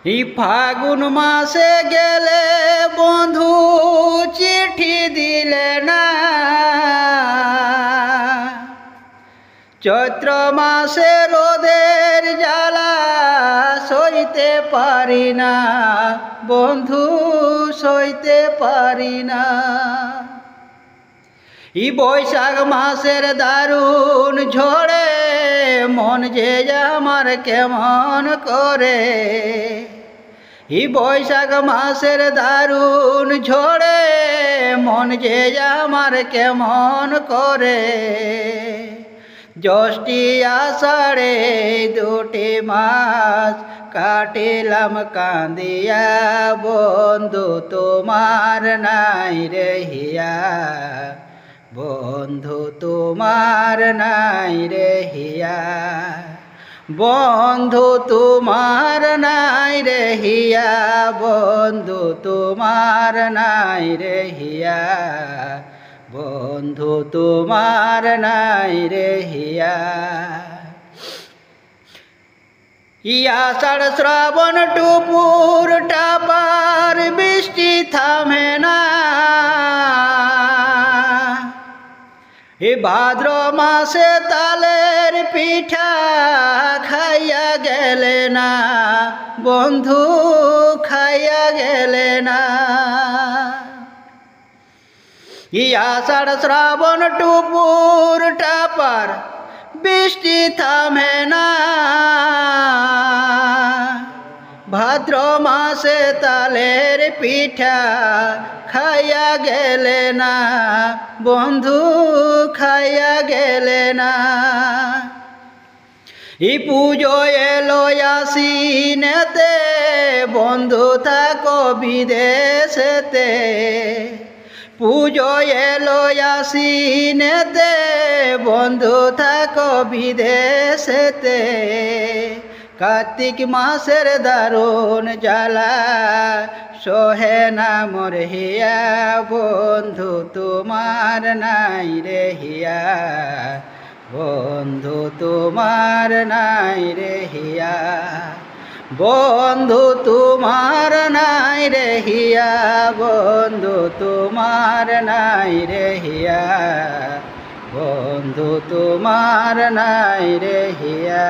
ফাগুন মাসে গেলে বন্ধু চিঠি দিলে না, চৈত্র মাসে রোদের জ্বালা সইতে পারি না বন্ধু, সইতে পারি না। বৈশাখ মাসের দারুণ ঝড়ে মন যে আমার কেমন করে, বৈশাখ মাসের দারুণ ঝড়ে মন যে আমার কেমন করে। জ্যৈষ্ঠী আষাঢ়ে দুটি মাস কাটিলাম কান্দিয়া বন্ধু তোমার নাই রে হিয়া, বন্ধু তোমার নাই রে হিয়া, বন্ধু তোমার নাই রে হিয়া, বন্ধু তোমার নাই রে হিয়া, বন্ধু তোমার নাই রে হিয়া। আষাঢ় শ্রাবণ টুপুর টাপার বৃষ্টি থামে না, ভাদ্র মাসে তালের পিঠা খাইয়া গেলে না বন্ধু, খাইয়া গেলে না। আষাঢ় শ্রাবণ টুপুর টাপার বৃষ্টি থামে না, ভাদ্র মাসে তালের পিঠা খাইয়া গেলে না বন্ধু, খাইয়া গেলে না। পুজো এলো আশ্বিনেতে বন্ধু থাকো বিদেশেতে, পুজো এলো আশ্বিনেতে বন্ধু থাকো বিদেশেতে। কার্তিক মাসের দারুণ জ্বালা সহে না মোর হিয়া, বন্ধু তোমার নাই রে হিয়া, বন্ধু তোমার নাই রে হিয়া, বন্ধু তোমার নাই রে হিয়া, বন্ধু তোমার নাই রে হিয়া, বন্ধু তোমার নাই রে হিয়া।